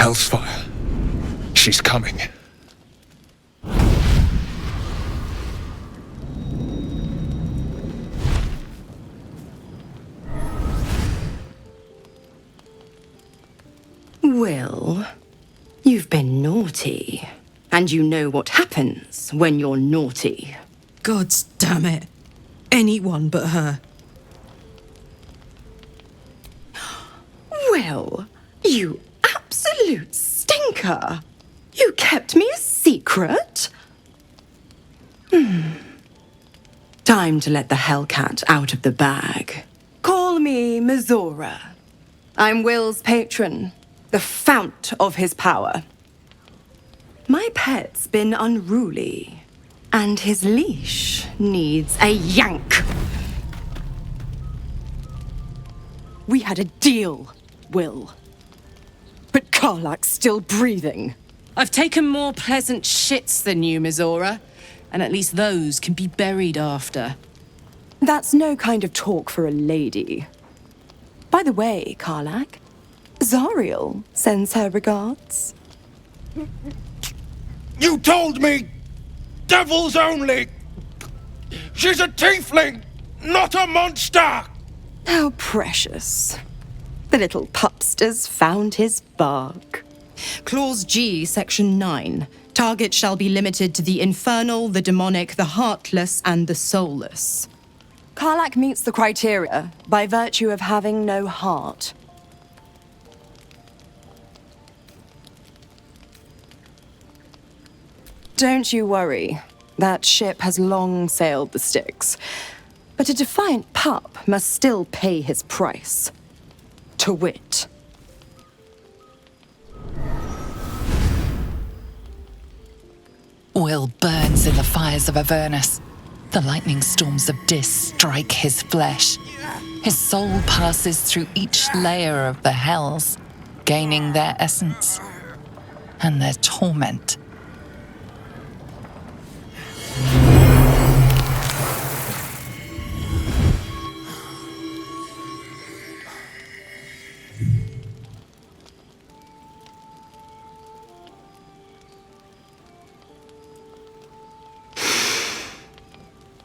Hellsfire. She's coming. Will, you've been naughty. And you know what happens when you're naughty. God damn it. Anyone but her. Will, you absolute stinker. You kept me a secret? Time to let the Hellcat out of the bag. Call me Mizora. I'm Will's patron, the fount of his power. My pet's been unruly, and his leash needs a yank. We had a deal, Will. But Karlak's still breathing. I've taken more pleasant shits than you, Mizora. And at least those can be buried after. That's no kind of talk for a lady. By the way, Karlak, Zariel sends her regards. You told me! Devils only! She's a tiefling, not a monster! How precious. The little pupster's found his bark. Clause G, Section 9. Target shall be limited to the infernal, the demonic, the heartless, and the soulless. Karlak meets the criteria by virtue of having no heart. Don't you worry. That ship has long sailed the Styx. But a defiant pup must still pay his price. To wit. Will burns in the fires of Avernus. The lightning storms of Dis strike his flesh. His soul passes through each layer of the hells, gaining their essence and their torment.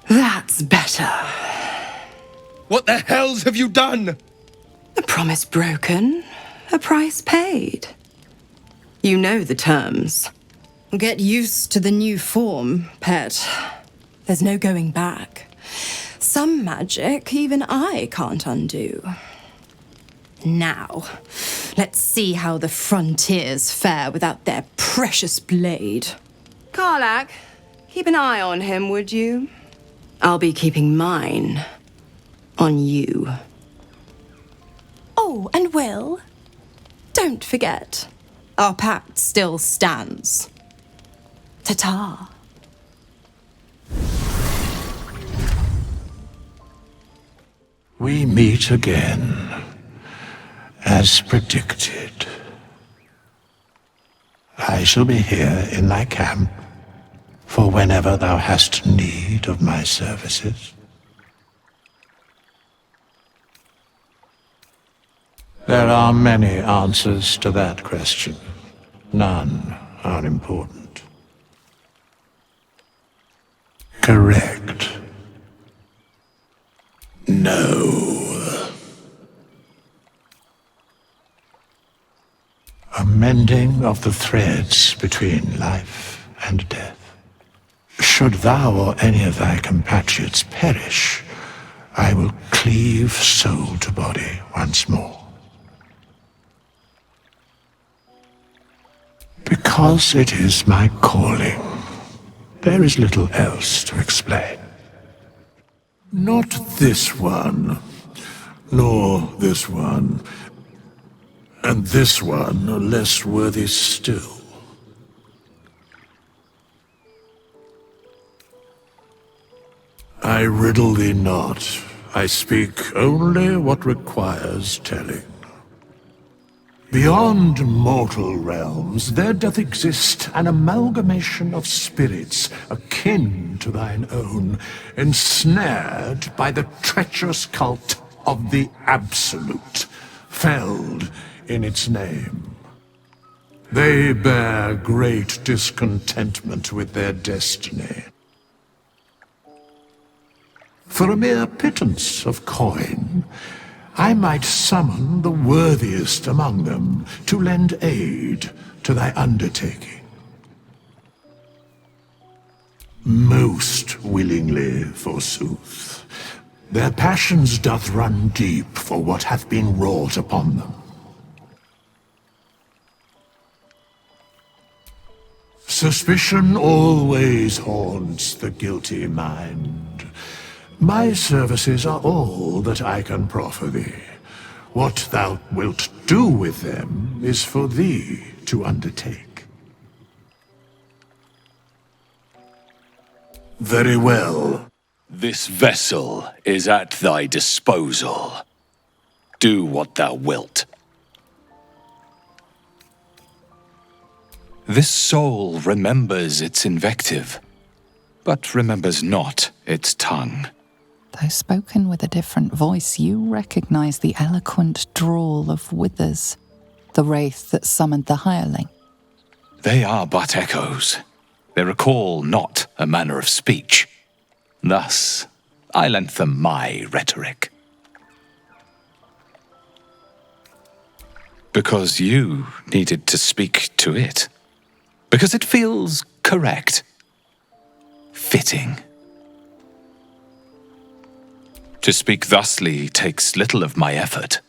That's better. What the hells have you done? A promise broken, a price paid. You know the terms. Get used to the new form, pet. There's no going back. Some magic even I can't undo. Now, let's see how the frontiers fare without their precious blade. Karlak, keep an eye on him, would you? I'll be keeping mine on you. Oh, and Will, don't forget, Our pact still stands. ta-ta. We meet again, as predicted. I shall be here in thy camp, for whenever thou hast need of my services. There are many answers to that question. None are important. Correct. No. A mending of the threads between life and death. Should thou or any of thy compatriots perish, I will cleave soul to body once more. Because it is my calling, there is little else to explain. Not this one, nor this one, and this one are less worthy still. I riddle thee not. I speak only what requires telling. Beyond mortal realms, there doth exist an amalgamation of spirits akin to thine own, ensnared by the treacherous cult of the Absolute, felled in its name. They bear great discontentment with their destiny. For a mere pittance of coin, I might summon the worthiest among them to lend aid to thy undertaking. Most willingly, forsooth. Their passions doth run deep for what hath been wrought upon them. Suspicion always haunts the guilty mind. My services are all that I can proffer thee. What thou wilt do with them is for thee to undertake. Very well. This vessel is at thy disposal. Do what thou wilt. This soul remembers its invective, but remembers not its tongue. Though spoken with a different voice, you recognize the eloquent drawl of Withers, the wraith that summoned the hireling. They are but echoes. They recall not a manner of speech. Thus, I lent them my rhetoric. Because you needed to speak to it. Because it feels correct. Fitting. To speak thusly takes little of my effort.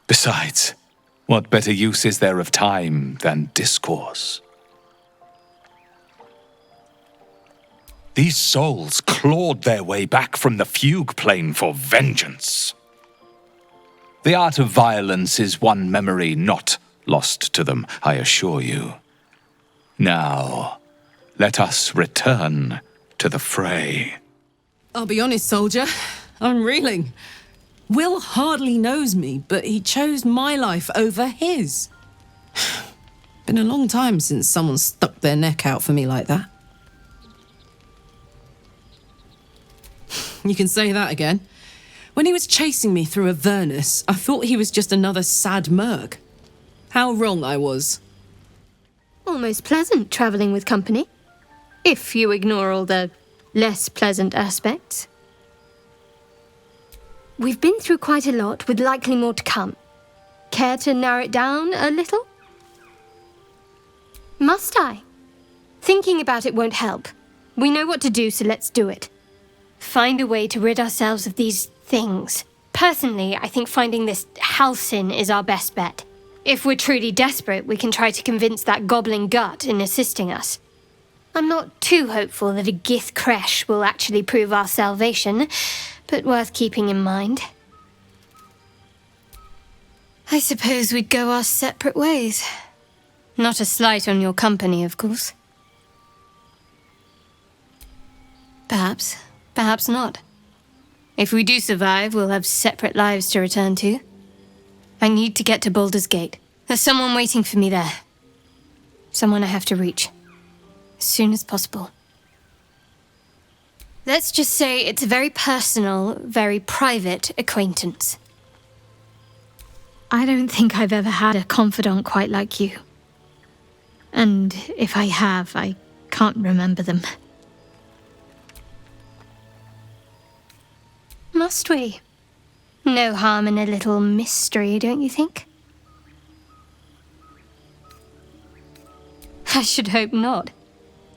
Besides, what better use is there of time than discourse? These souls clawed their way back from the fugue plane for vengeance. The art of violence is one memory not lost to them, I assure you. Now, let us return to the fray. I'll be honest, soldier. I'm reeling. Will hardly knows me, but he chose my life over his. Been a long time since someone stuck their neck out for me like that. You can say that again. When he was chasing me through Avernus, I thought he was just another sad merc. How wrong I was. Almost pleasant travelling with company, if you ignore all the less pleasant aspects. We've been through quite a lot, with likely more to come. Care to narrow it down a little? Must I? Thinking about it won't help. We know what to do, so let's do it. Find a way to rid ourselves of these things. Personally, I think finding this Halcyon is our best bet. If we're truly desperate, we can try to convince that goblin gut in assisting us. I'm not too hopeful that a Gith Kresh will actually prove our salvation, but worth keeping in mind. I suppose we'd go our separate ways. Not a slight on your company, of course. Perhaps. Perhaps not. If we do survive, we'll have separate lives to return to. I need to get to Baldur's Gate. There's someone waiting for me there. Someone I have to reach. As soon as possible. Let's just say it's a very personal, very private acquaintance. I don't think I've ever had a confidant quite like you. And if I have, I can't remember them. Must we? No harm in a little mystery, don't you think? I should hope not.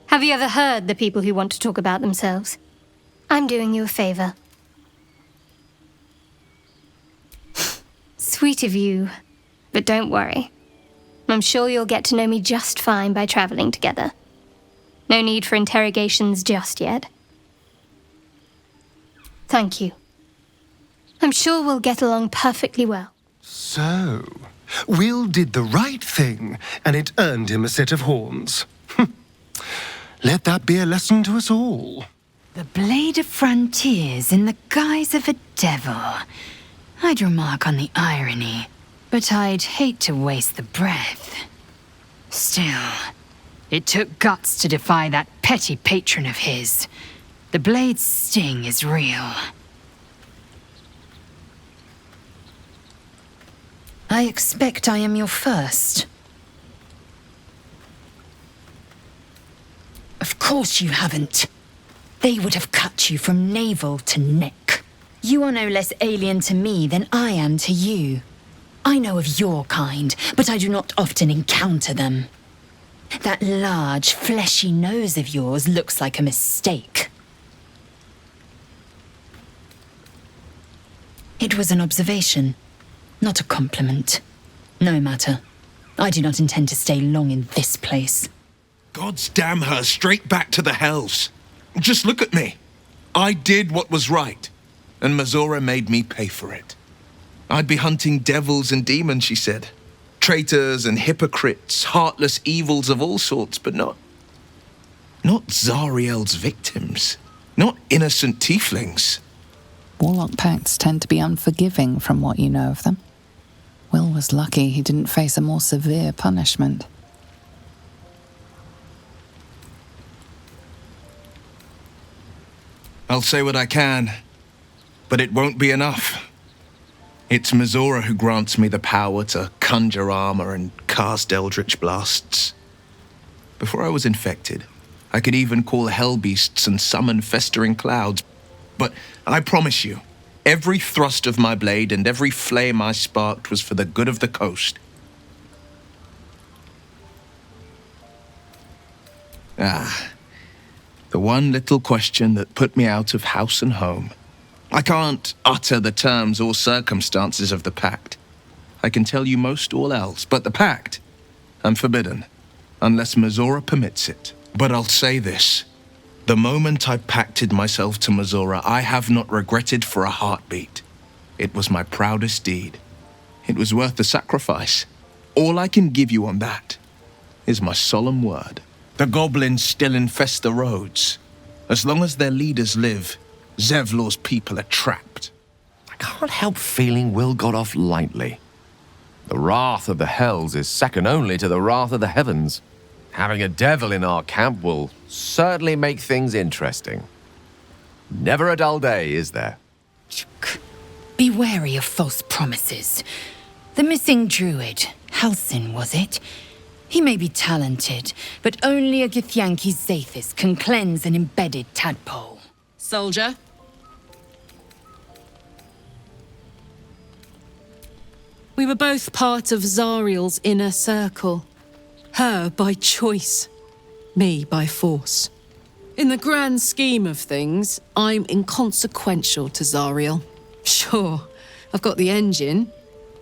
Have you ever heard the people who want to talk about themselves? I'm doing you a favor. Sweet of you, but don't worry. I'm sure you'll get to know me just fine by traveling together. No need for interrogations just yet. Thank you. I'm sure we'll get along perfectly well. So, Will did the right thing, and it earned him a set of horns. Let that be a lesson to us all. The Blade of Frontiers in the guise of a devil. I'd remark on the irony, but I'd hate to waste the breath. Still, it took guts to defy that petty patron of his. The Blade's sting is real. I expect I am your first. course you haven't. They would have cut you from navel to neck. You are no less alien to me than I am to you. I know of your kind, but I do not often encounter them. That large, fleshy nose of yours looks like a mistake. It was an observation, not a compliment. No matter. I do not intend to stay long in this place. God's damn her, straight back to the hells. Just look at me. I did what was right, and Mazora made me pay for it. I'd be hunting devils and demons, she said. Traitors and hypocrites, heartless evils of all sorts, but not Zariel's victims. Not innocent tieflings. Warlock pacts tend to be unforgiving from what you know of them. Will was lucky he didn't face a more severe punishment. I'll say what I can, but it won't be enough. It's Mazora who grants me the power to conjure armor and cast eldritch blasts. Before I was infected, I could even call hell beasts and summon festering clouds. But I promise you, every thrust of my blade and every flame I sparked was for the good of the coast. The one little question that put me out of house and home. I can't utter the terms or circumstances of the pact. I can tell you most all else, but the pact, I'm forbidden, unless Mazora permits it. But I'll say this. The moment I pacted myself to Mazora, I have not regretted for a heartbeat. It was my proudest deed. It was worth the sacrifice. All I can give you on that is my solemn word. The goblins still infest the roads. As long as their leaders live, Zevlor's people are trapped. I can't help feeling Will got off lightly. The wrath of the hells is second only to the wrath of the heavens. Having a devil in our camp will certainly make things interesting. Never a dull day, is there? Be wary of false promises. The missing druid, Halsin, was it? He may be talented, but only a Githyanki Zathis can cleanse an embedded tadpole. Soldier. We were both part of Zariel's inner circle. Her by choice, me by force. In the grand scheme of things, I'm inconsequential to Zariel. Sure, I've got the engine,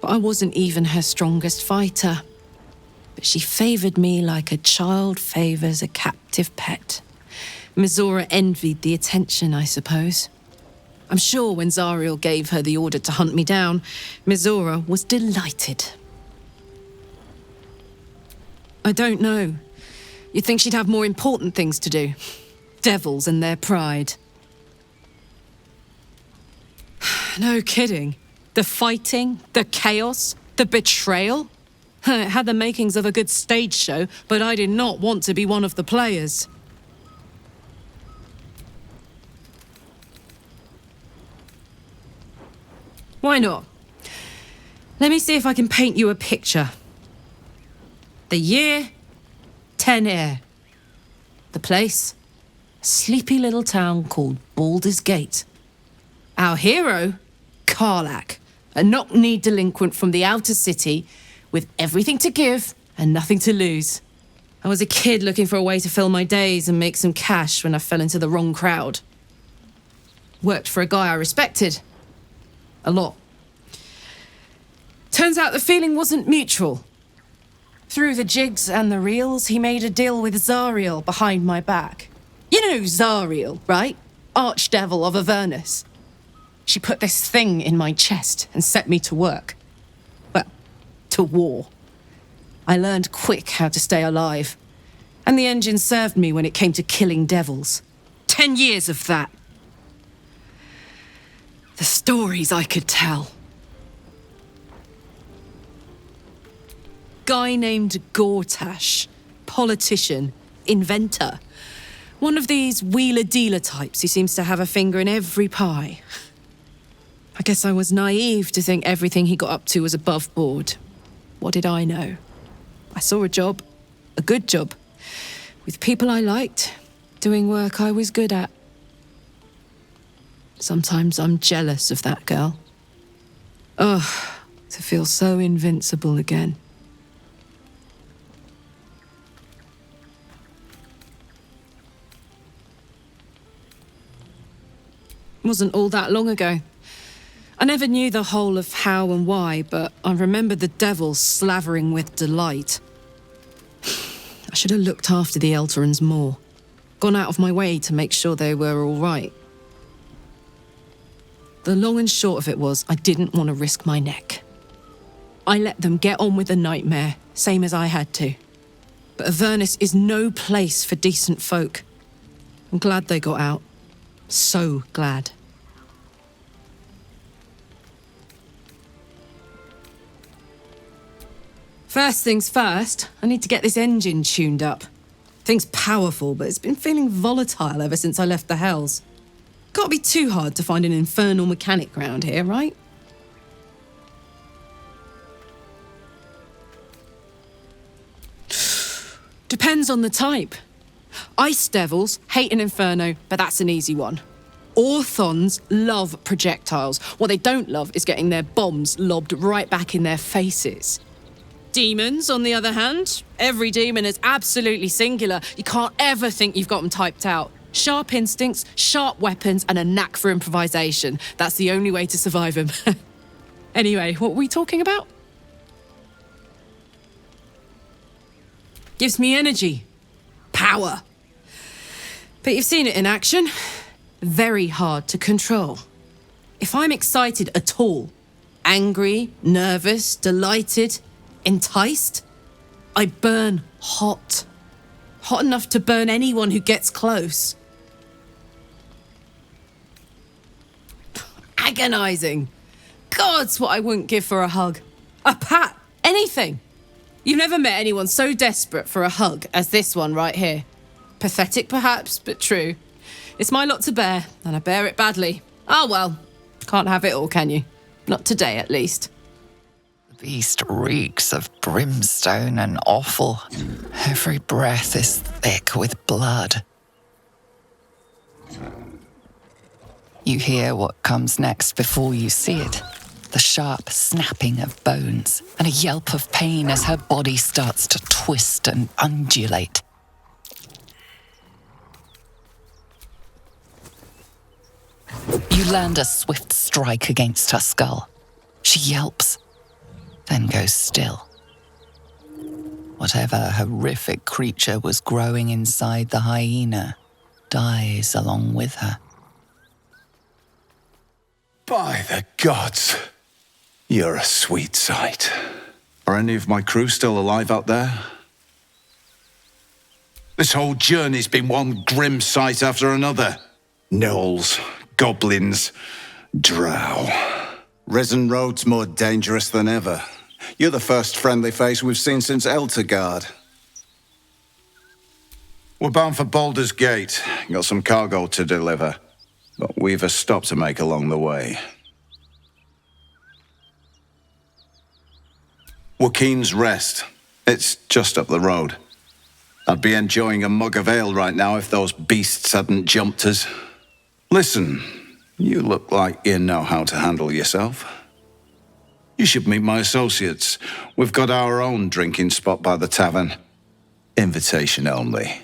but I wasn't even her strongest fighter. But she favored me like a child favors a captive pet. Mazora envied the attention, I suppose. I'm sure when Zariel gave her the order to hunt me down, Mazora was delighted. I don't know. You'd think she'd have more important things to do. Devils and their pride. No kidding. The fighting, the chaos, the betrayal. It had the makings of a good stage show, but I did not want to be one of the players. Why not? Let me see if I can paint you a picture. The year, Tenir. The place, a sleepy little town called Baldur's Gate. Our hero, Karlach, a knock-kneed delinquent from the outer city with everything to give and nothing to lose. I was a kid looking for a way to fill my days and make some cash when I fell into the wrong crowd. Worked for a guy I respected. A lot. Turns out the feeling wasn't mutual. Through the jigs and the reels, he made a deal with Zariel behind my back. You know Zariel, right? Archdevil of Avernus. She put this thing in my chest and set me to work. Well, to war. I learned quick how to stay alive. And the engine served me when it came to killing devils. 10 years of that. The stories I could tell. Guy named Gortash, politician, inventor. One of these wheeler-dealer types who seems to have a finger in every pie. I guess I was naive to think everything he got up to was above board. What did I know? I saw a job, a good job, with people I liked, doing work I was good at. Sometimes I'm jealous of that girl. Ugh, to feel so invincible again. It wasn't all that long ago. I never knew the whole of how and why, but I remember the devil slavering with delight. I should have looked after the Elterans more. Gone out of my way to make sure they were all right. The long and short of it was, I didn't want to risk my neck. I let them get on with the nightmare, same as I had to. But Avernus is no place for decent folk. I'm glad they got out. So glad. First things first, I need to get this engine tuned up. Thing's powerful, but it's been feeling volatile ever since I left the Hells. Can't be too hard to find an infernal mechanic round here, right? Depends on the type. Ice devils hate an inferno, but that's an easy one. Orthons love projectiles. What they don't love is getting their bombs lobbed right back in their faces. Demons, on the other hand, every demon is absolutely singular. You can't ever think you've got them typed out. Sharp instincts, sharp weapons, and a knack for improvisation. That's the only way to survive them. Anyway, what were we talking about? Gives me energy. Power. But you've seen it in action. Very hard to control. If I'm excited at all, angry, nervous, delighted, enticed, I burn hot. Hot enough to burn anyone who gets close. Agonizing. God's what I wouldn't give for a hug. A pat. Anything. You've never met anyone so desperate for a hug as this one right here. Pathetic perhaps, but true. It's my lot to bear, and I bear it badly. Ah well, can't have it all, can you? Not today, at least. The beast reeks of brimstone and offal. Every breath is thick with blood. You hear what comes next before you see it. The sharp snapping of bones and a yelp of pain as her body starts to twist and undulate. You land a swift strike against her skull. She yelps, then goes still. Whatever horrific creature was growing inside the hyena dies along with her. By the gods, you're a sweet sight. Are any of my crew still alive out there? This whole journey's been one grim sight after another. Gnolls, goblins, drow. Risen Road's more dangerous than ever. You're the first friendly face we've seen since Eltergard. We're bound for Baldur's Gate. Got some cargo to deliver. But we've a stop to make along the way. Joaquin's Rest. It's just up the road. I'd be enjoying a mug of ale right now if those beasts hadn't jumped us. Listen, you look like you know how to handle yourself. You should meet my associates. We've got our own drinking spot by the tavern. Invitation only.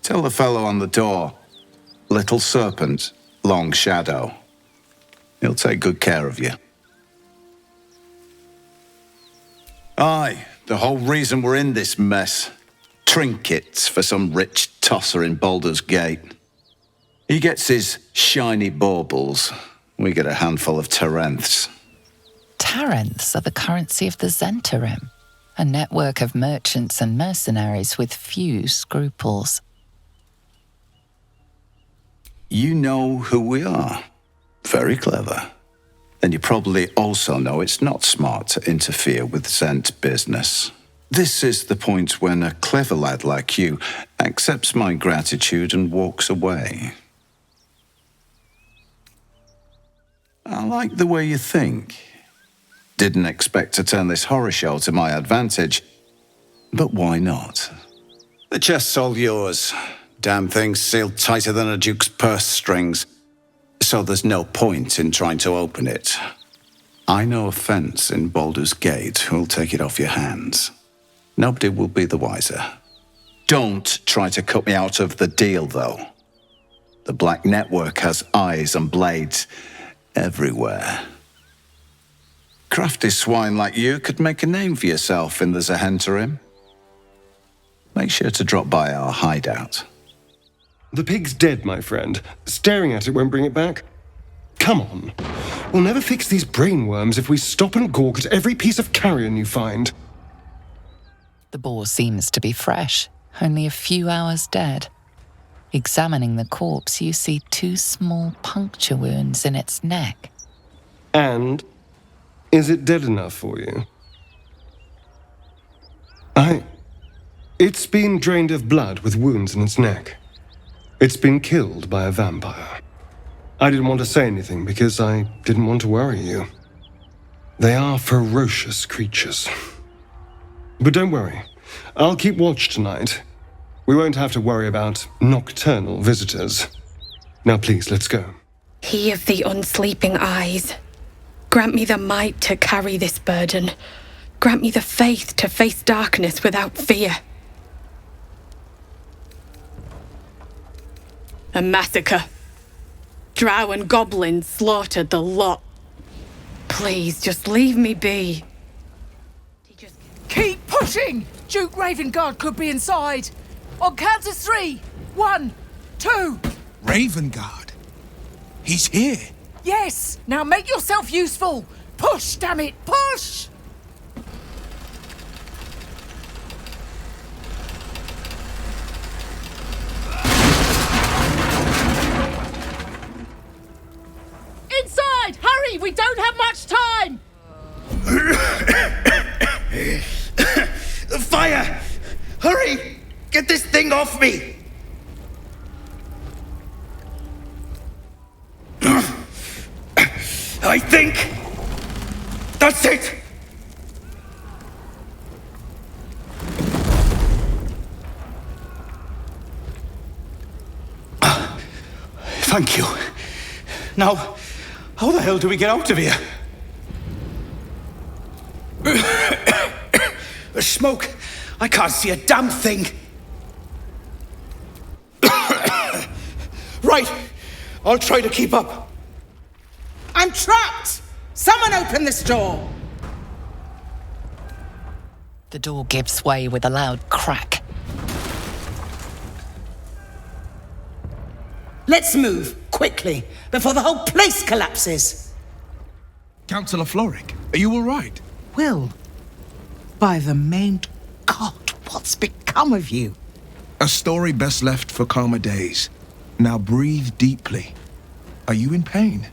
Tell the fellow on the door, Little Serpent, Long Shadow. He'll take good care of you. Aye, the whole reason we're in this mess. Trinkets for some rich tosser in Baldur's Gate. He gets his shiny baubles. We get a handful of taranths. Taranths are the currency of the Zentarim, a network of merchants and mercenaries with few scruples. You know who we are. Very clever. And you probably also know it's not smart to interfere with Zent business. This is the point when a clever lad like you accepts my gratitude and walks away. I like the way you think. Didn't expect to turn this horror show to my advantage, but why not? The chest's all yours. Damn thing's sealed tighter than a duke's purse strings, so there's no point in trying to open it. I know a fence in Baldur's Gate who'll take it off your hands. Nobody will be the wiser. Don't try to cut me out of the deal, though. The Black Network has eyes and blades everywhere. Crafty swine like you could make a name for yourself in the Zahenterim. Make sure to drop by our hideout. The pig's dead, my friend. Staring at it won't bring it back. Come on. We'll never fix these brainworms if we stop and gawk at every piece of carrion you find. The boar seems to be fresh, only a few hours dead. Examining the corpse, you see 2 small puncture wounds in its neck. And is it dead enough for you? It's been drained of blood with wounds in its neck. It's been killed by a vampire. I didn't want to say anything because I didn't want to worry you. They are ferocious creatures. But don't worry, I'll keep watch tonight. We won't have to worry about nocturnal visitors. Now please, let's go. He of the unsleeping eyes, grant me the might to carry this burden. Grant me the faith to face darkness without fear. A massacre. Drow and goblins slaughtered the lot. Please, just leave me be. Keep pushing! Duke Ravengard could be inside. On count of 3. 1, 2. Ravengard? He's here. Yes! Now make yourself useful! Push, damn it! Push! Inside! Hurry! We don't have much time! Fire! Hurry! Get this thing off me! I think that's it! Thank you. Now, how the hell do we get out of here? The smoke! I can't see a damn thing! Right! I'll try to keep up. I'm trapped! Someone open this door! The door gives way with a loud crack. Let's move, quickly, before the whole place collapses. Councillor Floric, are you all right? Will, by the main God, what's become of you? A story best left for calmer days. Now breathe deeply. Are you in pain?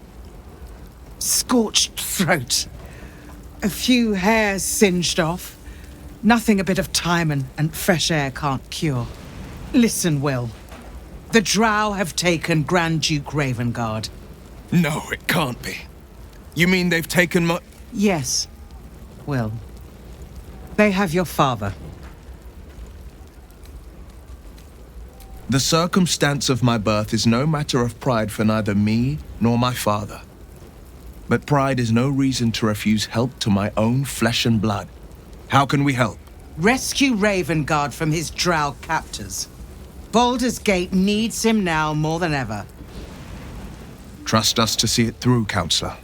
Scorched throat. A few hairs singed off. Nothing a bit of time and fresh air can't cure. Listen, Will. The Drow have taken Grand Duke Ravengard. No, it can't be. You mean they've taken my... Yes, Will. They have your father. The circumstance of my birth is no matter of pride for neither me nor my father. But pride is no reason to refuse help to my own flesh and blood. How can we help? Rescue Ravengard from his Drow captors. Baldur's Gate needs him now more than ever. Trust us to see it through, Counselor.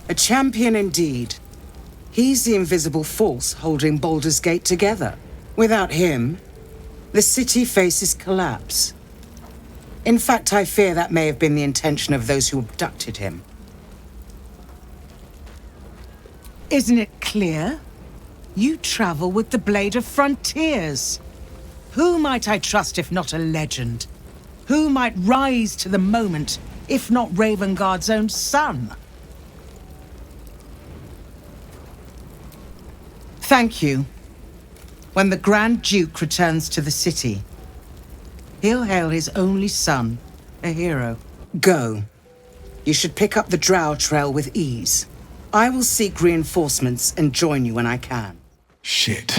A champion indeed. He's the invisible force holding Baldur's Gate together. Without him, the city faces collapse. In fact, I fear that may have been the intention of those who abducted him. Isn't it clear? You travel with the Blade of Frontiers. Who might I trust if not a legend? Who might rise to the moment if not Ravengard's own son? Thank you. When the Grand Duke returns to the city, he'll hail his only son a hero. Go. You should pick up the Drow trail with ease. I will seek reinforcements and join you when I can. Shit.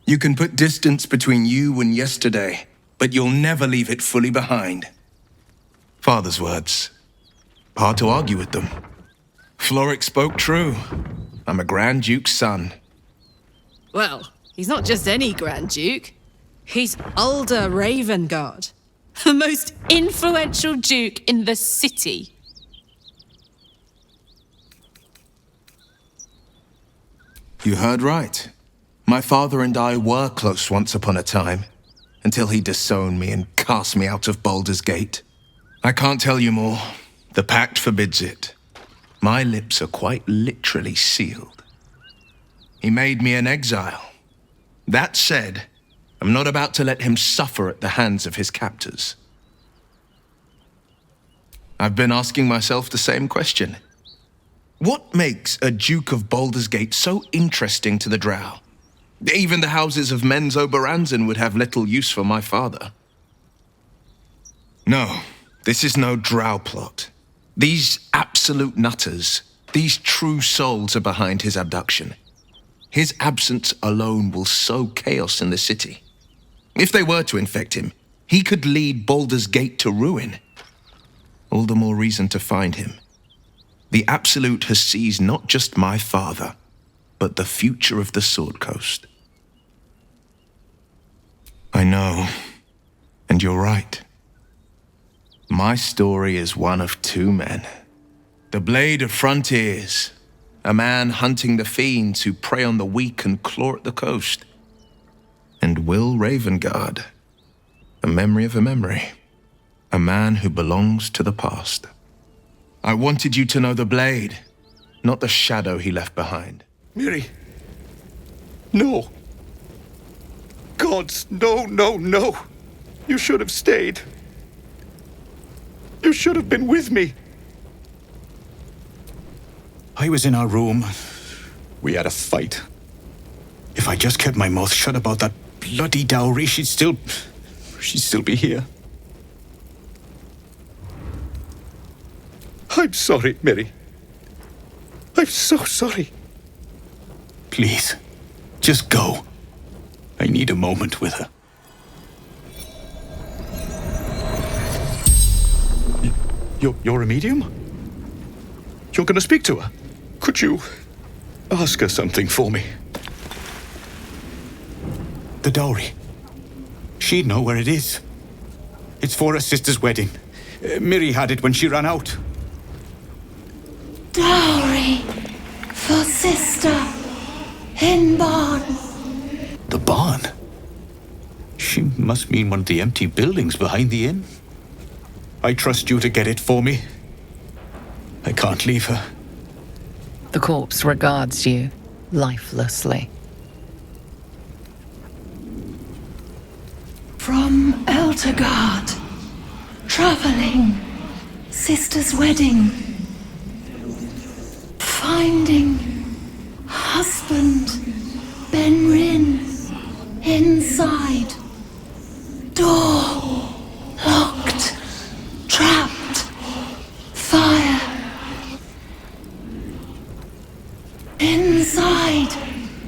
You can put distance between you and yesterday, but you'll never leave it fully behind. Father's words. Hard to argue with them. Floric spoke true. I'm a Grand Duke's son. Well, he's not just any Grand Duke. He's Baldur Ravengard, the most influential duke in the city. You heard right. My father and I were close once upon a time, until he disowned me and cast me out of Baldur's Gate. I can't tell you more. The pact forbids it. My lips are quite literally sealed. He made me an exile. That said, I'm not about to let him suffer at the hands of his captors. I've been asking myself the same question. What makes a Duke of Baldur's Gate so interesting to the Drow? Even the houses of Men's Oberanzen would have little use for my father. No, this is no Drow plot. These absolute nutters, these true souls are behind his abduction. His absence alone will sow chaos in the city. If they were to infect him, he could lead Baldur's Gate to ruin. All the more reason to find him. The Absolute has seized not just my father, but the future of the Sword Coast. I know, and you're right. My story is one of two men. The Blade of Frontiers, a man hunting the fiends who prey on the weak and claw at the coast. And Will Ravengard, a memory of a memory, a man who belongs to the past. I wanted you to know the Blade, not the shadow he left behind. Miri. No. Gods, no, no, no. You should have stayed. You should have been with me. I was in our room. We had a fight. If I just kept my mouth shut about that bloody dowry, she'd still be here. I'm sorry, Miri. I'm so sorry. Please, just go. I need a moment with her. You're a medium? You're gonna speak to her? Could you ask her something for me? The dowry. She'd know where it is. It's for her sister's wedding. Miri had it when she ran out. Dowry for sister in barn. The barn? She must mean one of the empty buildings behind the inn. I trust you to get it for me. I can't leave her. The corpse regards you lifelessly. From Eltergard. Traveling. Sister's wedding. Finding husband Benrin inside. Door locked. Trapped. Fire. Inside.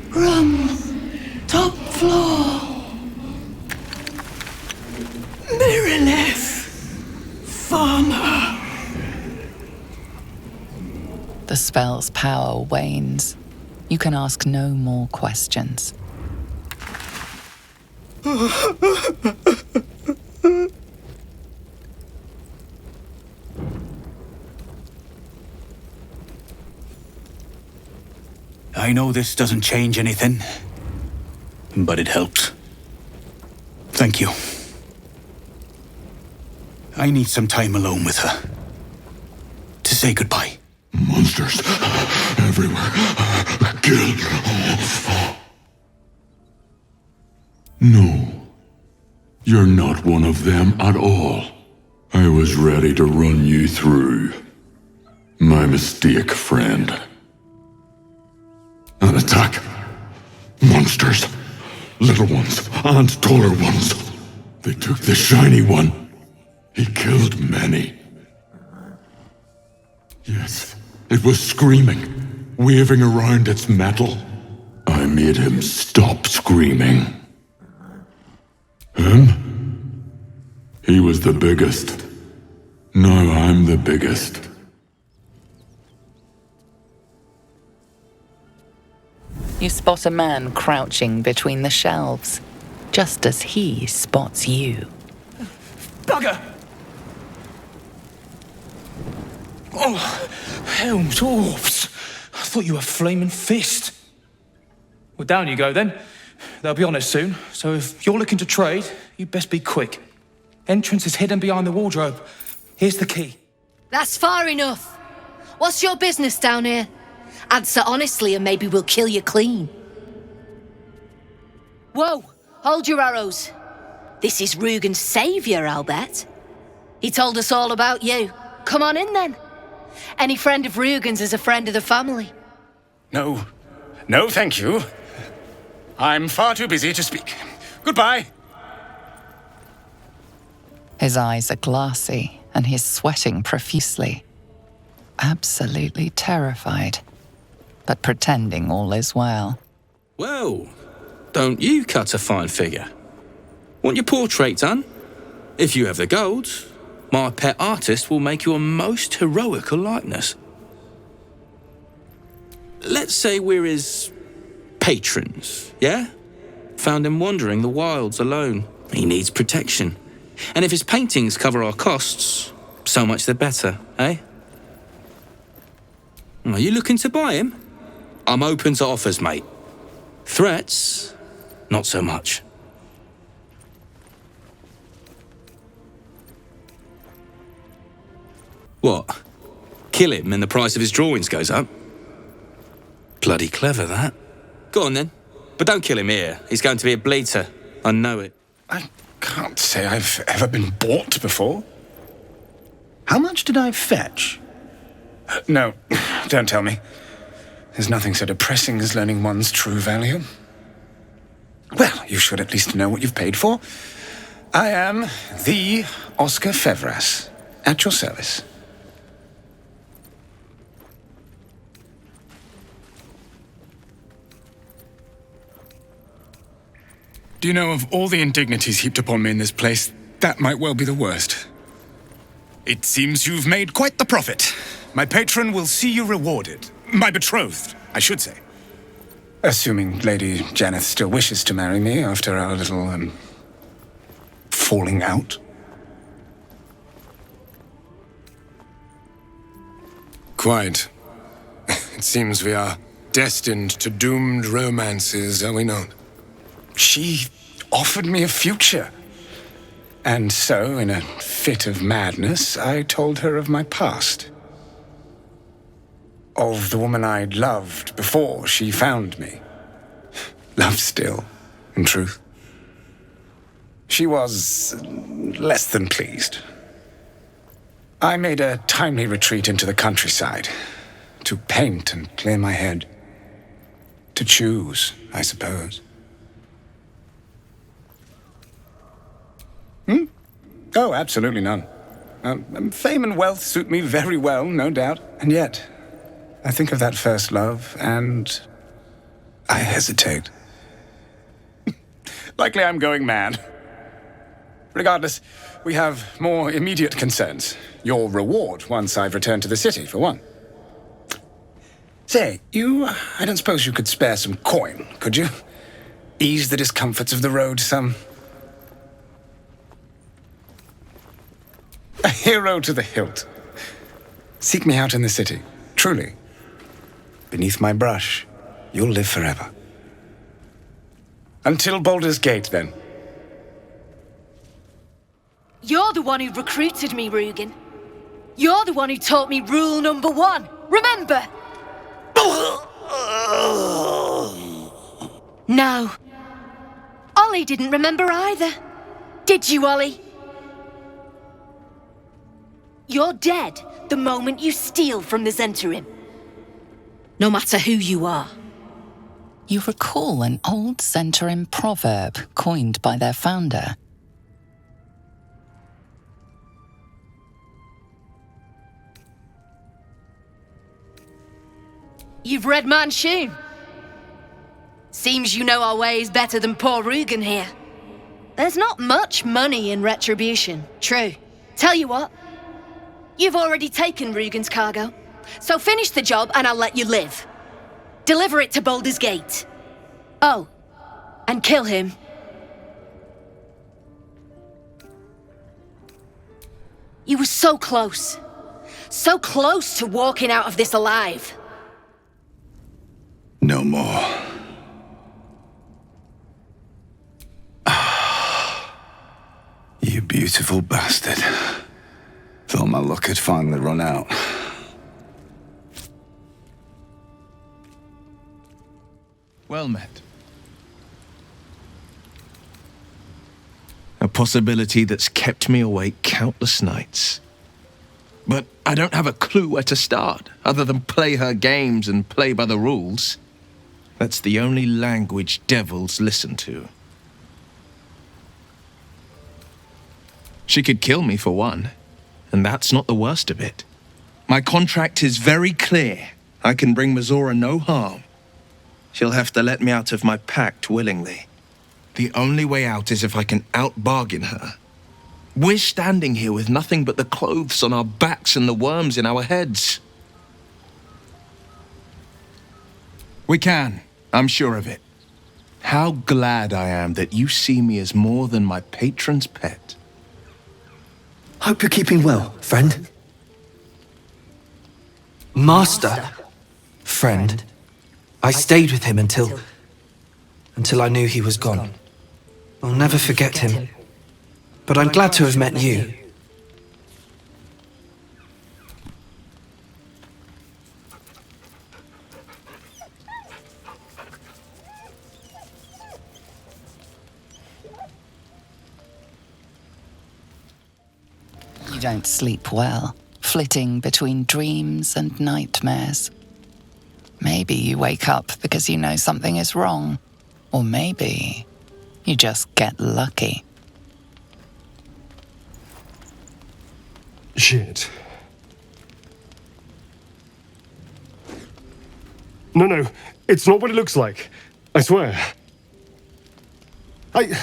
Room. Top floor. Mirilith. Farmer. The spell's power wanes. You can ask no more questions. I know this doesn't change anything, but it helps. Thank you. I need some time alone with her. To say goodbye. Monsters everywhere. Killed. No. You're not one of them at all. I was ready to run you through. My mistake, friend. An attack. Monsters. Little ones and taller ones. They took the shiny one. He killed many. Yes, it was screaming, waving around its metal. I made him stop screaming? Him? He was the biggest. Now I'm the biggest. You spot a man crouching between the shelves, just as he spots you. Bugger! Oh, helm dwarves! I thought you were flaming fist. Well, down you go then. They'll be on us soon, so if you're looking to trade, you'd best be quick. Entrance is hidden behind the wardrobe. Here's the key. That's far enough. What's your business down here? Answer honestly and maybe we'll kill you clean. Whoa, hold your arrows. This is Rugen's savior, I'll bet. He told us all about you. Come on in then. Any friend of Rugen's is a friend of the family. No, thank you. I'm far too busy to speak. Goodbye. His eyes are glassy and he's sweating profusely. Absolutely terrified, but pretending all is well. Well, don't you cut a fine figure? Want your portrait done? If you have the gold, my pet artist will make you a most heroical likeness. Let's say we're his patrons, yeah? Found him wandering the wilds alone. He needs protection. And if his paintings cover our costs, so much the better, eh? Are you looking to buy him? I'm open to offers, mate. Threats, not so much. What? Kill him and the price of his drawings goes up? Bloody clever, that. Go on, then. But don't kill him here. He's going to be a bleater. I know it. I can't say I've ever been bought before. How much did I fetch? No, don't tell me. There's nothing so depressing as learning one's true value. Well, you should at least know what you've paid for. I am the Oscar Fevras, at your service. Do you know, of all the indignities heaped upon me in this place, that might well be the worst. It seems you've made quite the profit. My patron will see you rewarded. My betrothed, I should say. Assuming Lady Janeth still wishes to marry me after our little, falling out. Quite. It seems we are destined to doomed romances, are we not? She offered me a future. And so, in a fit of madness, I told her of my past. Of the woman I'd loved before she found me. Love still, in truth. She was less than pleased. I made a timely retreat into the countryside. To paint and clear my head. To choose, I suppose. Oh, absolutely none. Fame and wealth suit me very well, no doubt. And yet, I think of that first love, and I hesitate. Likely I'm going mad. Regardless, we have more immediate concerns. Your reward once I've returned to the city, for one. Say, I don't suppose you could spare some coin, could you? Ease the discomforts of the road some. A hero to the hilt. Seek me out in the city, truly. Beneath my brush, you'll live forever. Until Baldur's Gate, then. You're the one who recruited me, Rugen. You're the one who taught me rule number 1. Remember? No. Ollie didn't remember either. Did you, Ollie? You're dead the moment you steal from the Zentarim. No matter who you are. You recall an old Zentarim proverb coined by their founder. You've read Manchun. Seems you know our ways better than poor Rugen here. There's not much money in retribution, true. Tell you what, you've already taken Rugen's cargo, so finish the job and I'll let you live. Deliver it to Baldur's Gate. Oh, and kill him. You were so close. So close to walking out of this alive. No more. You beautiful bastard. Thought my luck had finally run out. Well met. A possibility that's kept me awake countless nights. But I don't have a clue where to start, other than play her games and play by the rules. That's the only language devils listen to. She could kill me for one, and that's not the worst of it. My contract is very clear. I can bring Mizora no harm. She'll have to let me out of my pact willingly. The only way out is if I can out-bargain her. We're standing here with nothing but the clothes on our backs and the worms in our heads. We can, I'm sure of it. How glad I am that you see me as more than my patron's pet. Hope you're keeping well, friend. Master. Friend. I stayed with him until I knew he was gone. I'll never forget him. But I'm glad to have met you. You don't sleep well, flitting between dreams and nightmares. Maybe you wake up because you know something is wrong. Or maybe you just get lucky. Shit. No, it's not what it looks like. I swear. I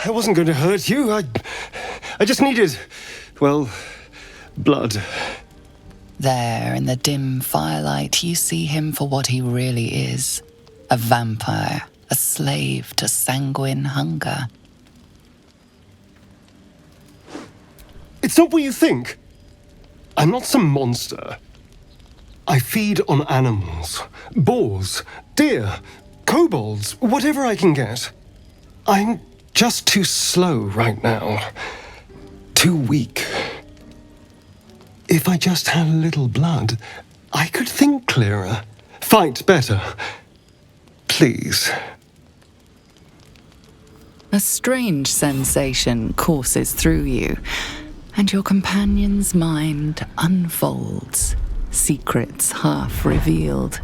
wasn't going to hurt you. I just needed, well, blood. There, in the dim firelight, you see him for what he really is. A vampire, a slave to sanguine hunger. It's not what you think. I'm not some monster. I feed on animals. Boars, deer, kobolds, whatever I can get. I'm just too slow right now. Too weak. If I just had a little blood, I could think clearer, fight better. Please. A strange sensation courses through you, and your companion's mind unfolds, secrets half revealed.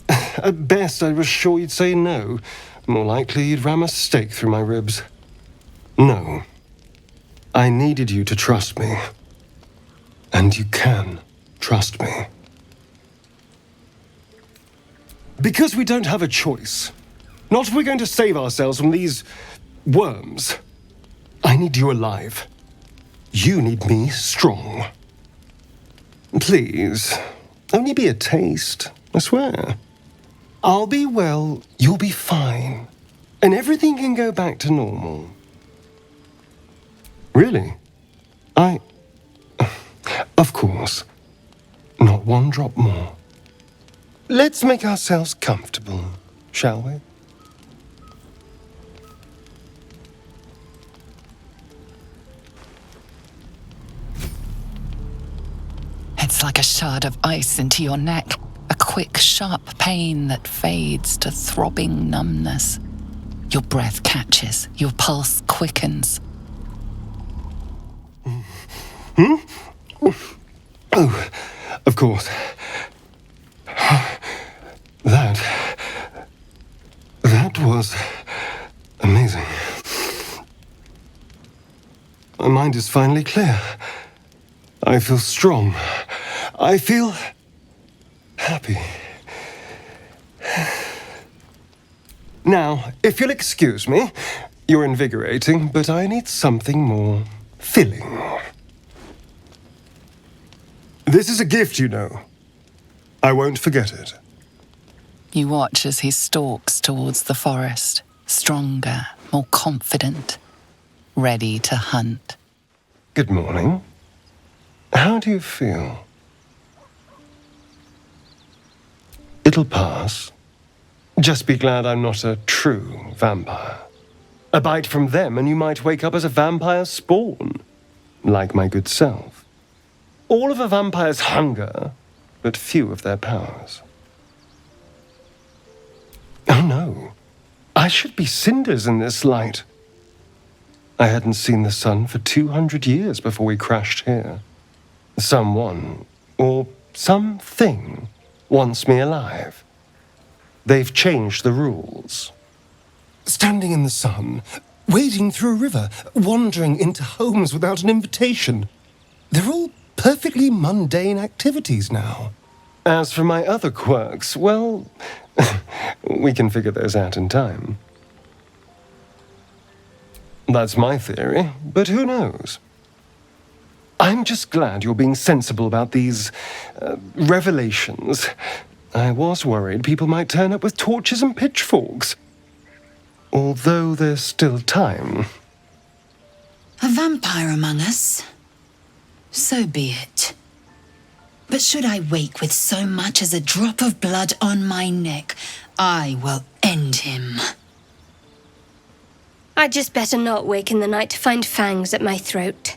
At best, I was sure you'd say no. More likely, you'd ram a stake through my ribs. No. I needed you to trust me. And you can trust me. Because we don't have a choice. Not if we're going to save ourselves from these worms. I need you alive. You need me strong. Please, only be a taste, I swear. I'll be well, you'll be fine. And everything can go back to normal. Really? Of course. Not one drop more. Let's make ourselves comfortable, shall we? It's like a shard of ice into your neck, a quick, sharp pain that fades to throbbing numbness. Your breath catches, your pulse quickens. Oh, of course. That was amazing. My mind is finally clear. I feel strong. I feel happy. Now, if you'll excuse me, you're invigorating, but I need something more filling. This is a gift, you know. I won't forget it. You watch as he stalks towards the forest, stronger, more confident, ready to hunt. Good morning. How do you feel? It'll pass. Just be glad I'm not a true vampire. A bite from them and you might wake up as a vampire spawn, like my good self. All of a vampire's hunger, but few of their powers. Oh no, I should be cinders in this light. I hadn't seen the sun for 200 years before we crashed here. Someone, or something, wants me alive. They've changed the rules. Standing in the sun, wading through a river, wandering into homes without an invitation. They're all perfectly mundane activities now. As for my other quirks, well, we can figure those out in time. That's my theory, but who knows? I'm just glad you're being sensible about these revelations. I was worried people might turn up with torches and pitchforks. Although there's still time. A vampire among us? So be it. But should I wake with so much as a drop of blood on my neck, I will end him. I'd just better not wake in the night to find fangs at my throat.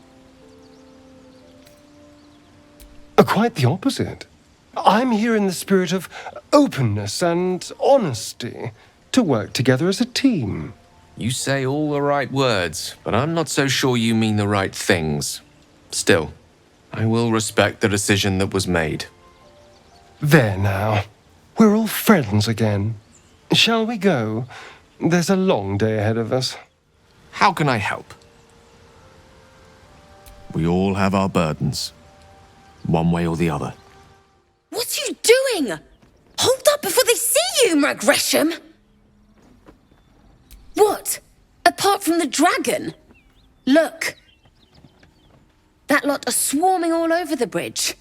Quite the opposite. I'm here in the spirit of openness and honesty, to work together as a team. You say all the right words, but I'm not so sure you mean the right things. Still, I will respect the decision that was made. There now. We're all friends again. Shall we go? There's a long day ahead of us. How can I help? We all have our burdens, one way or the other. What are you doing? Hold up before they see you, Gresham! What? Apart from the dragon? Look. That lot are swarming all over the bridge.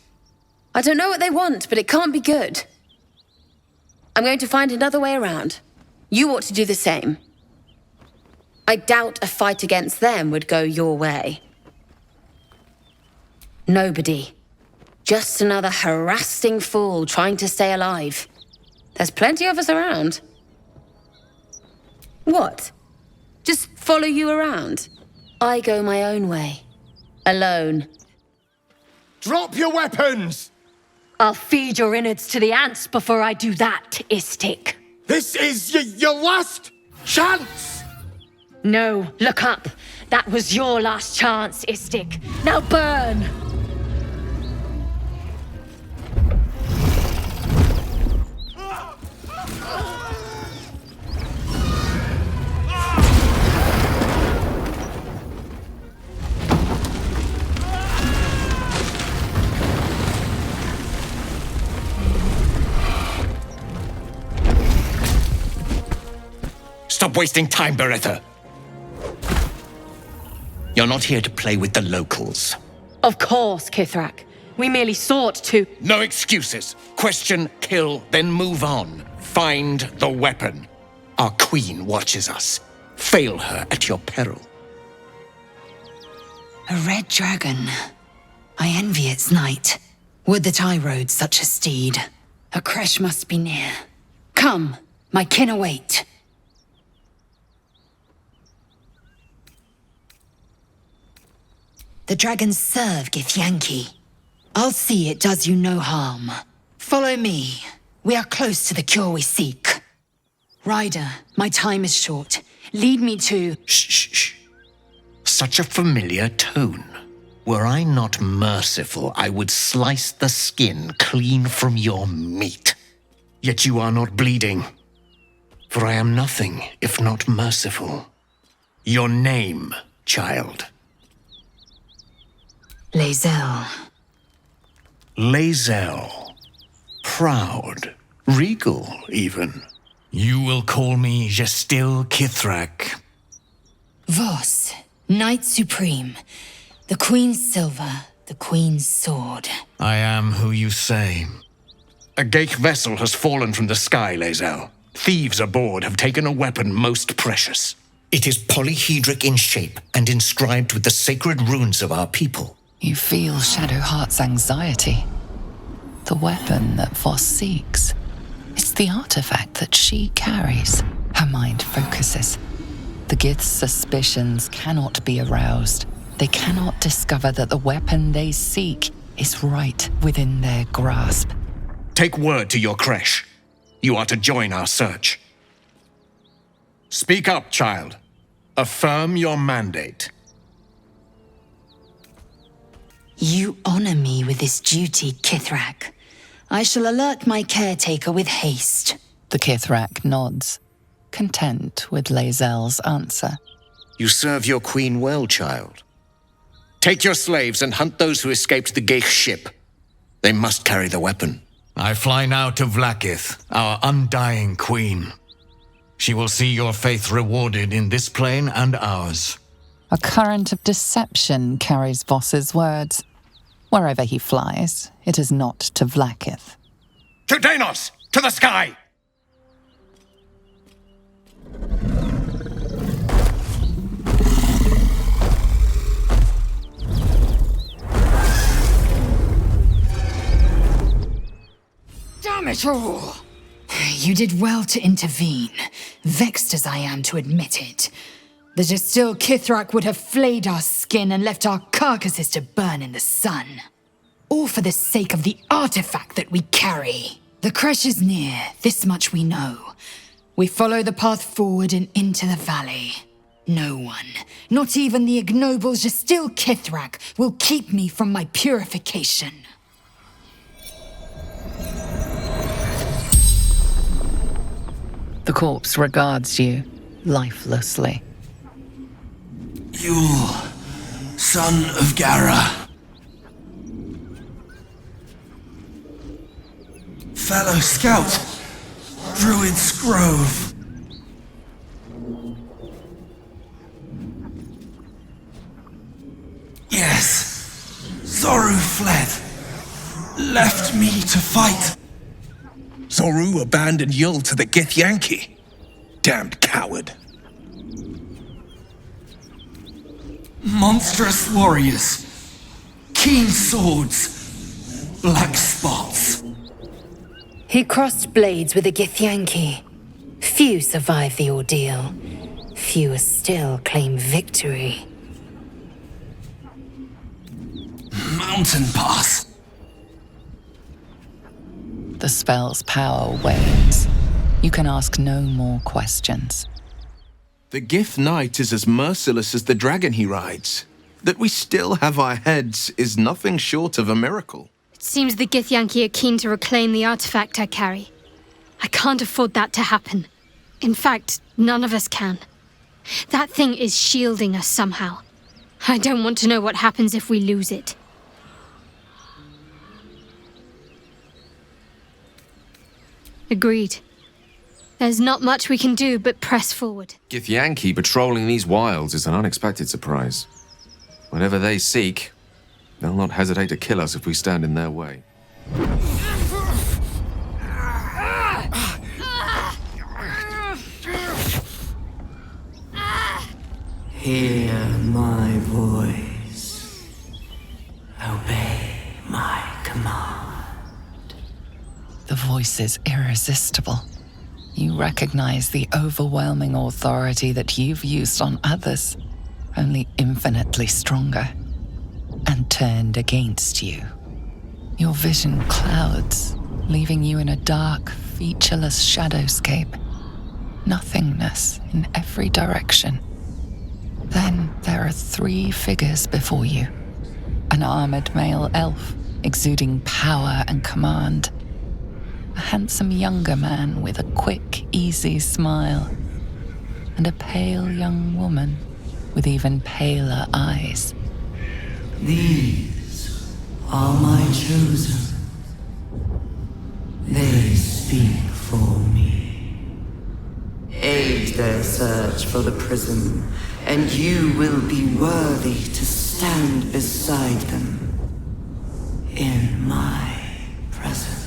I don't know what they want, but it can't be good. I'm going to find another way around. You ought to do the same. I doubt a fight against them would go your way. Nobody. Just another harassing fool trying to stay alive. There's plenty of us around. What? Just follow you around? I go my own way. Alone. Drop your weapons! I'll feed your innards to the ants before I do that, Istik. This is your last chance! No, look up. That was your last chance, Istik. Now burn! Stop wasting time, Beretta. You're not here to play with the locals. Of course, Kithrak. We merely sought to... No excuses. Question, kill, then move on. Find the weapon. Our queen watches us. Fail her at your peril. A red dragon. I envy its knight. Would that I rode such a steed. A crash must be near. Come, my kin await. The dragons serve Githyanki. I'll see it does you no harm. Follow me. We are close to the cure we seek. Ryder, my time is short. Lead me to... Shh. Such a familiar tone. Were I not merciful, I would slice the skin clean from your meat. Yet you are not bleeding. For I am nothing if not merciful. Your name, child. Lae'zel. Lae'zel. Proud, Regal, even. You will call me Gestil Kithrak. Voss, Knight Supreme, the Queen's silver, the Queen's sword. I am who you say. A Geich vessel has fallen from the sky, Lae'zel. Thieves aboard have taken a weapon most precious. It is polyhedric in shape and inscribed with the sacred runes of our people. You feel Shadowheart's anxiety. The weapon that Voss seeks. It's the artifact that she carries. Her mind focuses. The Gith's suspicions cannot be aroused. They cannot discover that the weapon they seek is right within their grasp. Take word to your creche. You are to join our search. Speak up, child. Affirm your mandate. You honor me with this duty, Kithrak. I shall alert my caretaker with haste. The Kithrak nods, content with Lae'zel's answer. You serve your queen well, child. Take your slaves and hunt those who escaped the Geich ship. They must carry the weapon. I fly now to Vlaakith, our undying queen. She will see your faith rewarded in this plane and ours. A current of deception carries Voss's words. Wherever he flies, it is not to Vlaakith. To Danos! To the sky! Damn it all! You did well to intervene, vexed as I am to admit it. The Gestil Kithrak would have flayed our skin and left our carcasses to burn in the sun. All for the sake of the artifact that we carry. The creche is near, this much we know. We follow the path forward and into the valley. No one, not even the ignoble Gestil Kithrak, will keep me from my purification. The corpse regards you, lifelessly. You, son of Gara. Fellow scout, Druid's Grove. Yes, Zoru fled, left me to fight. Zoru abandoned Yul to the Githyanki. Damned coward. Monstrous warriors, keen swords, black spots. He crossed blades with a Githyanki. Few survive the ordeal. Fewer still claim victory. Mountain Pass. The spell's power wanes. You can ask no more questions. The Gith Knight is as merciless as the dragon he rides. That we still have our heads is nothing short of a miracle. It seems the Githyanki are keen to reclaim the artifact I carry. I can't afford that to happen. In fact, none of us can. That thing is shielding us somehow. I don't want to know what happens if we lose it. Agreed. There's not much we can do but press forward. Githyanki patrolling these wilds is an unexpected surprise. Whatever they seek, they'll not hesitate to kill us if we stand in their way. Hear my voice. Obey my command. The voice is irresistible. You recognize the overwhelming authority that you've used on others, only infinitely stronger, and turned against you. Your vision clouds, leaving you in a dark, featureless shadowscape. Nothingness in every direction. Then there are 3 figures before you. An armored male elf, exuding power and command. A handsome younger man with a quick, easy smile. And a pale young woman with even paler eyes. These are my chosen. They speak their search for the prism, and you will be worthy to stand beside them in my presence.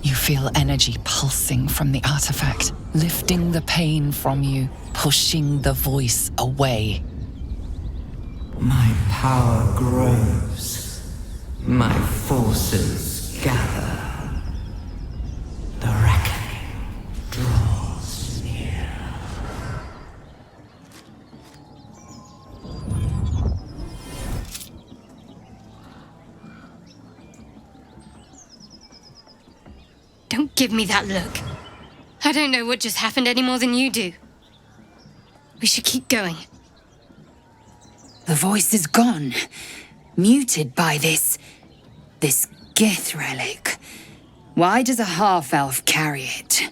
You feel energy pulsing from the artifact, lifting the pain from you, pushing the voice away. My power grows. My forces gather. The reckoning draws near. Don't give me that look. I don't know what just happened any more than you do. We should keep going. The voice is gone, muted by this Gith relic. Why does a half-elf carry it?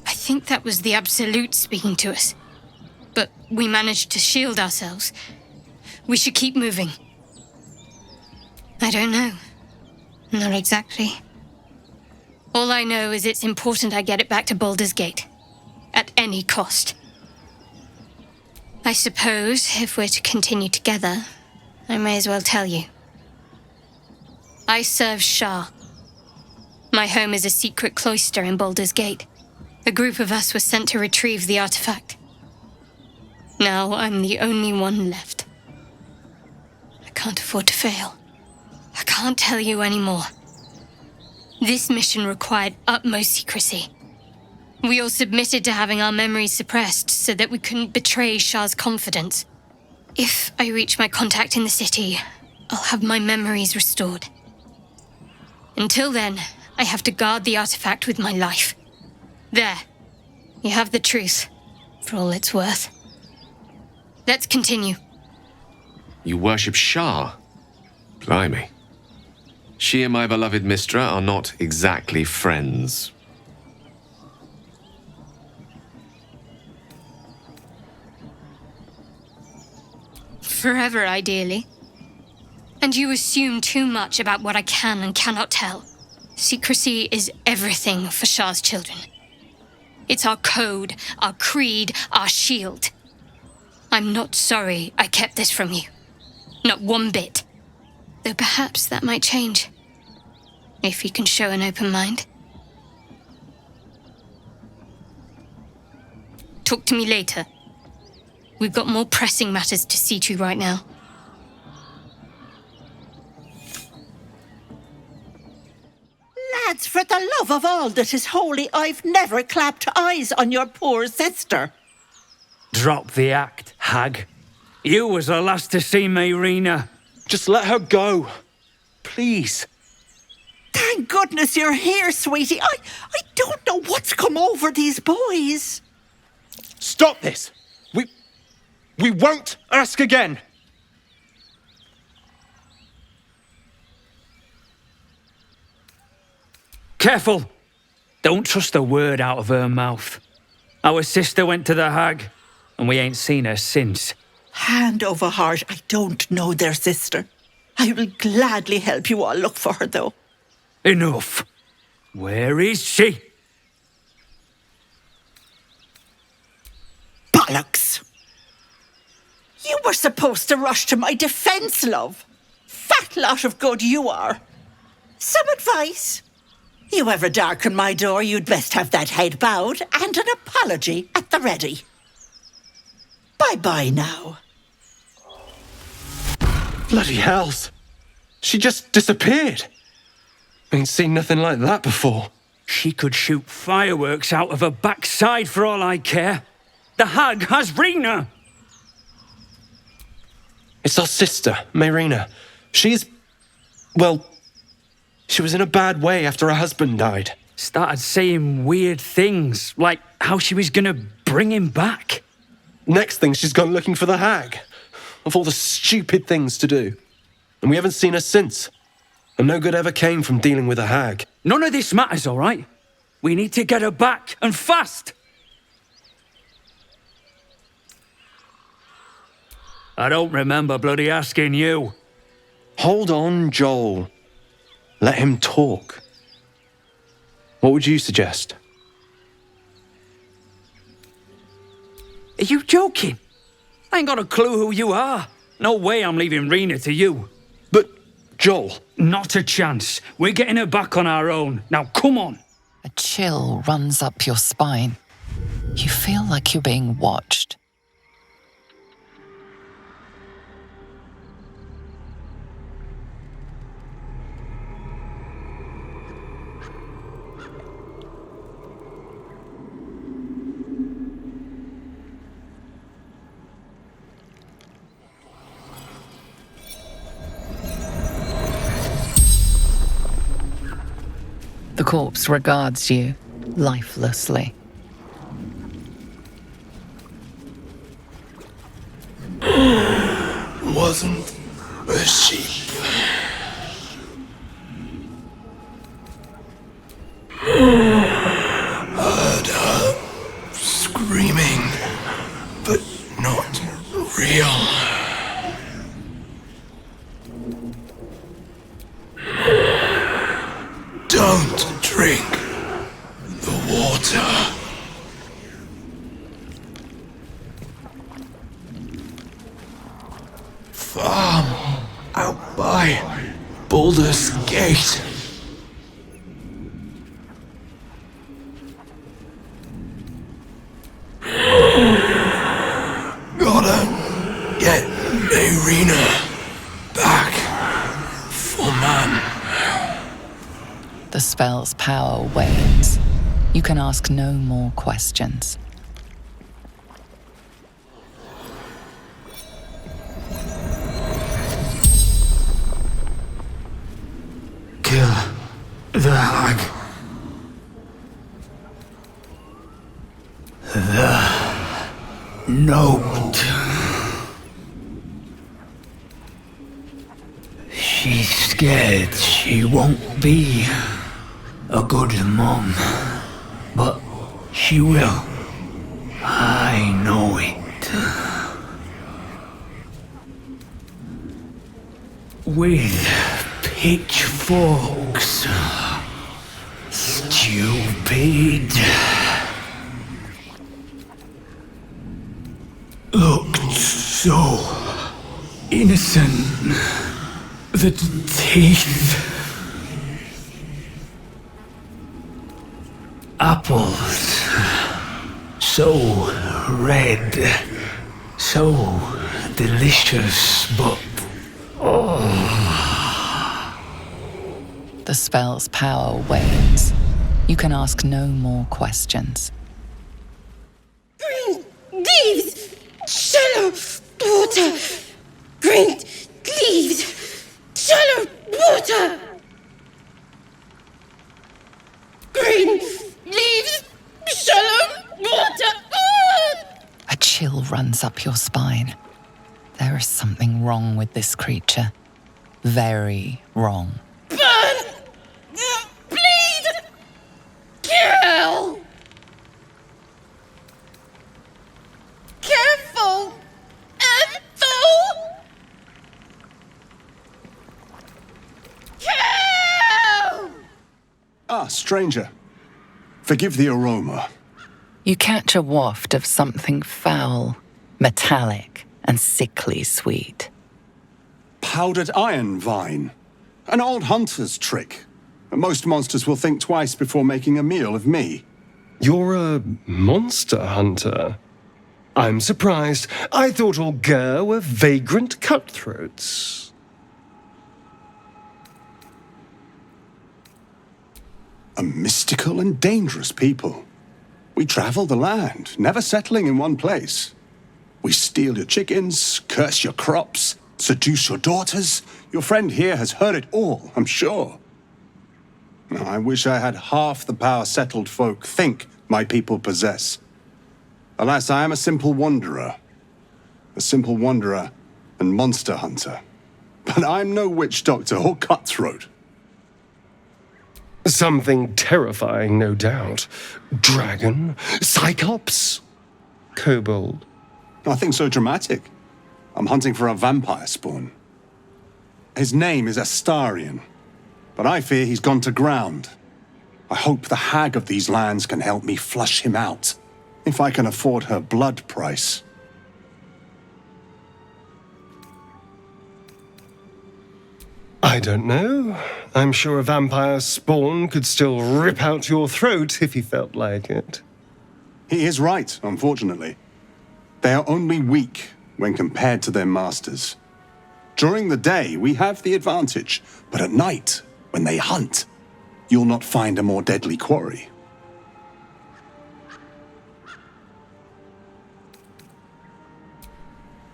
I think that was the Absolute speaking to us. But we managed to shield ourselves. We should keep moving. I don't know. Not exactly. All I know is it's important I get it back to Baldur's Gate. At any cost. I suppose, if we're to continue together, I may as well tell you. I serve Shah. My home is a secret cloister in Baldur's Gate. A group of us was sent to retrieve the artifact. Now I'm the only one left. I can't afford to fail. I can't tell you any more. This mission required utmost secrecy. We all submitted to having our memories suppressed so that we couldn't betray Shah's confidence. If I reach my contact in the city, I'll have my memories restored. Until then, I have to guard the artifact with my life. There. You have the truth, for all it's worth. Let's continue. You worship Shah? Blimey. She and my beloved Mistra are not exactly friends. Forever, ideally. And you assume too much about what I can and cannot tell. Secrecy is everything for Shah's children. It's our code, our creed, our shield. I'm not sorry I kept this from you. Not one bit. Though perhaps that might change. If you can show an open mind. Talk to me later. We've got more pressing matters to see to right now. Lads, for the love of all that is holy, I've never clapped eyes on your poor sister. Drop the act, hag. You was the last to see Mayrina. Just let her go. Please. Thank goodness you're here, sweetie. I don't know what's come over these boys. Stop this! We won't ask again! Careful! Don't trust a word out of her mouth. Our sister went to the hag, and we ain't seen her since. Hand over heart, I don't know their sister. I will gladly help you all look for her, though. Enough! Where is she? Bollocks! You were supposed to rush to my defense, love. Fat lot of good you are. Some advice? You ever darken my door, you'd best have that head bowed and an apology at the ready. Bye-bye now. Bloody hells. She just disappeared. Ain't seen nothing like that before. She could shoot fireworks out of her backside for all I care. The hag has Rena. It's our sister, Mayrina. She's... well... she was in a bad way after her husband died. Started saying weird things, like how she was gonna bring him back. Next thing, she's gone looking for the hag. Of all the stupid things to do. and we haven't seen her since. And no good ever came from dealing with a hag. None of this matters, all right? We need to get her back, and fast! I don't remember bloody asking you. Hold on, Joel. Let him talk. What would you suggest? Are you joking? I ain't got a clue who you are. No way I'm leaving Rena to you. But, Joel... Not a chance. We're getting her back on our own. Now, come on. A chill runs up your spine. You feel like you're being watched. The corpse regards you lifelessly. Wasn't a sheep. Heard her screaming, but not real. Don't drink the water. Farm out by Baldur's Gate. Gotta get Marina back for man. The spell's power wanes. You can ask no more questions. Kill the hag. The note. She's scared she won't be a good mom, but she will. I know it. With pitchforks. Stupid. Looked so innocent. The teeth. Apples. So red. So delicious, but... The spell's power wanes. You can ask no more questions. Green leaves, shallow water. Green leaves, shallow water. Green leaves, shallow water. A chill runs up your spine. There is something wrong with this creature. Very wrong. Burn! Bleed! Kill! Careful! Ethel! Kill! Ah, stranger. Forgive the aroma. You catch a waft of something foul, metallic, and sickly sweet. Powdered iron vine. An old hunter's trick. Most monsters will think twice before making a meal of me. You're a monster hunter? I'm surprised. I thought all Ger were vagrant cutthroats. A mystical and dangerous people. We travel the land, never settling in one place. We steal your chickens, curse your crops, seduce your daughters. Your friend here has heard it all, I'm sure. Now, I wish I had half the power settled folk think my people possess. Alas, I am a simple wanderer. A simple wanderer and monster hunter. but I'm no witch doctor or cutthroat. Something terrifying, no doubt. Dragon? Cyclops? Kobold? Nothing so dramatic. I'm hunting for a vampire spawn. His name is Astarion, but I fear he's gone to ground. I hope the hag of these lands can help me flush him out, if I can afford her blood price. I don't know. I'm sure a vampire spawn could still rip out your throat if he felt like it. He is right, unfortunately. They are only weak when compared to their masters. During the day, we have the advantage, but at night, when they hunt, you'll not find a more deadly quarry.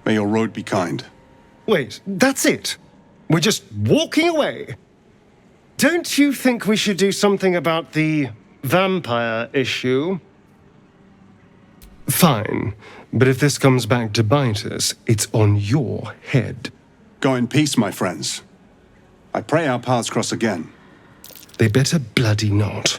May your road be kind. Wait, that's it? We're just walking away? Don't you think we should do something about the vampire issue? Fine, but if this comes back to bite us, it's on your head. Go in peace, my friends. I pray our paths cross again. They better bloody not.